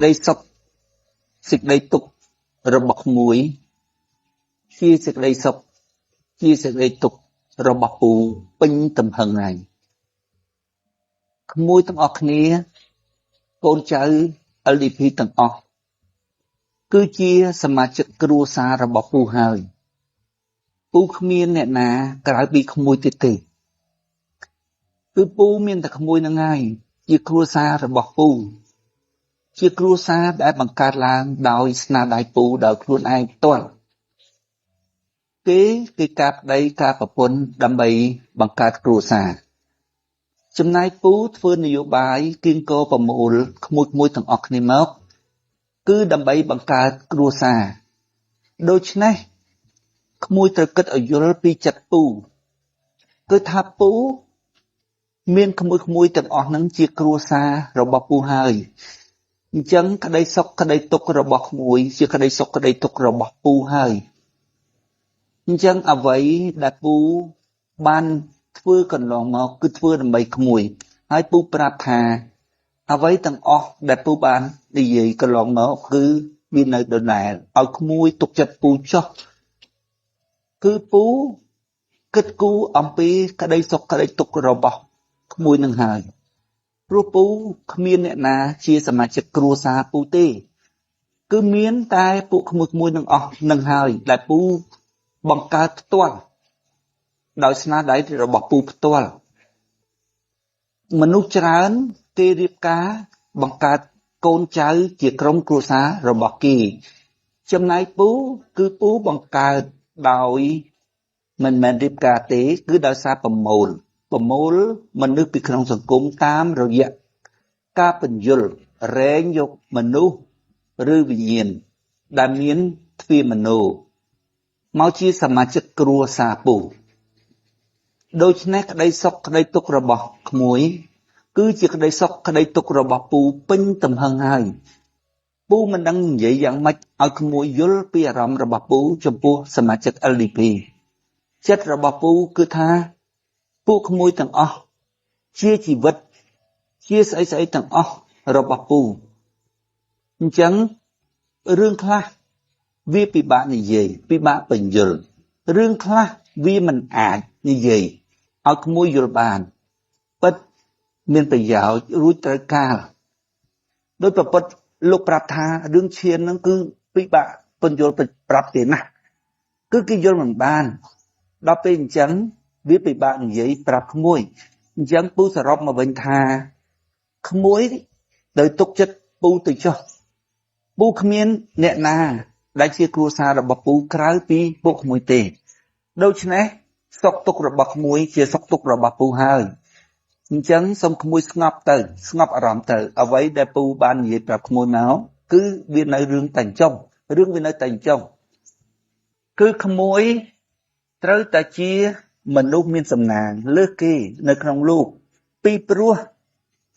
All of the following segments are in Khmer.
ក្តីសុខសេចក្តីទុក្ខរបស់ក្មួយជាសេចក្តីសុខជាសេចក្តីទុក្ខរបស់ពូពេញទំហឹងហើយក្មួយទាំងអស់គ្នាកូនចៅ LDP ទាំងអស់គឺជាសមាជិកគ្រួសាររបស់ពូហើយពូគ្មានអ្នកណាក្រៅពីក្មួយទៀតទេគឺពូមានតែក្មួយនឹងហើយជាគ្រួសាររបស់ពូជាគ្រួសារដែលបង្កើតឡើងដោយស្នាដៃពូដោយខ្លួនឯងផ្ទាល់គេការប្តីការប្រពន្ធដើម្បីបង្កើតគ្រួសារចំណែកពូធ្វើនយោបាយគៀងគរប្រមូលក្មួយទាំងអស់គ្នាមកគឺដើម្បីបង្កើតគ្រួសារដូច្នេះក្មួយត្រូវគិតឲ្យយល់ពីចិត្តពូគឺថាពូមានក្មួយទាំងអស់ហ្នឹងជាគ្រួសាររបស់ពូហើយអញ្ចឹងក្តីសុខក្តីទុក្ខរបស់ក្មួយជាក្តីសុខក្តីទុក្ខរបស់ពូហើយអញ្ចឹងអ្វីដែលពូបានធ្វើកន្លងមកគឺធ្វើដើម្បីក្មួយហើយពូប្រាប់ថាអ្វីទាំងអស់ដែលពូបាននិយាយកន្លងមកគឺមាននៅដដែលឲ្យក្មួយទុកចិត្តពូចុះគឺពូគិតគូរអំពីក្តីសុខក្តីទុក្ខរបស់ក្មួយនឹងហើយព្រោះពូគ្មានអ្នកណាជាសមាជិកគ្រួសារពូទេគឺមានតែពួកក្មួយនឹងអស់នឹងហើយដែលពូបង្កើតផ្ទាល់ដោយស្នាដៃរបស់ពូផ្ទាល់មនុស្សច្រើនគេរៀបការបង្កើតកូនចៅជាក្រុមគ្រួសាររបស់គេចំណែកពូគឺពូបង្កើតដោយមិនមែនរៀបការទេគឺដោយសារប្រមូលមនុស្សពីក្នុងសង្គមតាមរយៈការបញ្យលរែងយកមនុស្សឬវិញ្ញាណដែលមានទ្វាមនោមកជាសមាជិកគ្រួសារពូដូច្នេះក្តីសុខក្តីទុក្ខរបស់ក្មួយគឺជាក្តីសុខក្តីទុក្ខរបស់ពូពេញទំហឹងហើយពូមិនដឹងនិយាយយ៉ាងម៉េចឲ្យក្មួយយល់ពីអារម្មណ៍របស់ពូចំពោះសមាជិក LDP ចិត្តរបស់ពូគឺថាពួកក្មួយទាំងអស់ជាជីវិតជាស្អីទាំងអស់របស់ពូអញ្ចឹងរឿងខ្លះវាពិបាកនិយាយពិបាកបញ្យល់រឿងខ្លះវាមិនអាចនិយាយឲ្យក្មួយយល់បានពិតមានប្រយោជន៍រួចត្រូវការដោយប្រពុតលោកប្រាប់ថារឿងឈានហ្នឹងគឺពិបាកបញ្យល់ប្រាប់ទេណាគឺគេយល់មិនបានដល់ពេលអញ្ចឹងវាពិបាកនិយាយប្រាប់ក្មួយអញ្ចឹងពូសរុបមកវិញថាក្មួយដោយទុកចិត្តពូទៅចុះពូគ្មានអ្នកណាដែលជាគ្រួសាររបស់ពូក្រៅពីពួកក្មួយទេដូច្នេះសុខទុក្ខរបស់ក្មួយជាសុខទុក្ខរបស់ពូហើយអញ្ចឹងសូមក្មួយស្ងប់អារម្មណ៍ទៅអ្វីដែលពូបាននិយាយប្រាប់ក្មួយមកគឺវានៅរឿងតែចុងរឿងវានៅតែចុងគឺក្មួយត្រូវតែជាមនុស្សមានសំណាងលើសគេនៅក្នុងលោកពីព្រោះ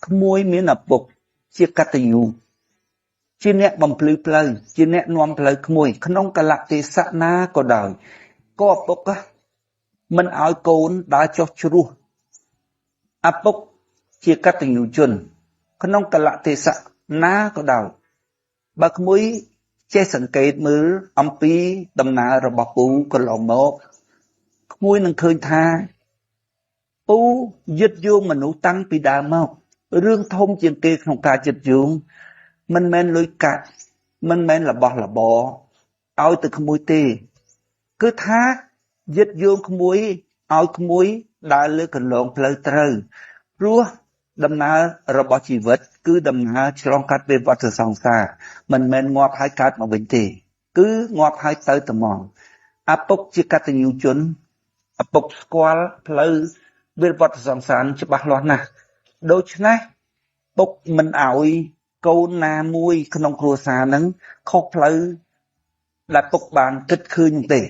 ក្មួយមានឪពុកជាកតញ្ញូជាអ្នកបំភ្លឺផ្លូវជាអ្នកនាំផ្លូវក្មួយក្នុងកលៈទេសៈណាក៏ដោយក៏ឪពុកមិនឲ្យកូនដើរចុះជ្រោះឪពុកជាកតញ្ញូជនក្នុងកលៈទេសៈណាក៏ដោយបើក្មួយចេះសង្កេតមើលអំពីដំណើររបស់ពូកន្លងមកក្មួយនឹងឃើញថាពូយឹតយោងមនុស្សតាំងពីដើមមករឿងធំជាងគេក្នុងការយឹតយោងមិនមែនលុយកាក់មិនមែនរបស់របរឲ្យទៅក្មួយទេគឺថាយឹតយោងក្មួយឲ្យក្មួយដើរលើកន្លងផ្លូវត្រូវព្រោះដំណើររបស់ជីវិតគឺដំណើរឆ្លងកាត់វិបត្តិសង្សារមិនមែនងាប់ហើយកើតមកវិញទេគឺងាប់ហើយទៅត្មងឪពុកជាកតញ្ញូជនឪពុកស្គាល់ផ្លូវវិបត្តិសង្សារច្បាស់លាស់ណាស់ដូច្នេះពុកមិនឲ្យកូនណាមួយក្នុងគ្រួសារហ្នឹងខុសផ្លូវដែលពុកបានគិតឃើញទេ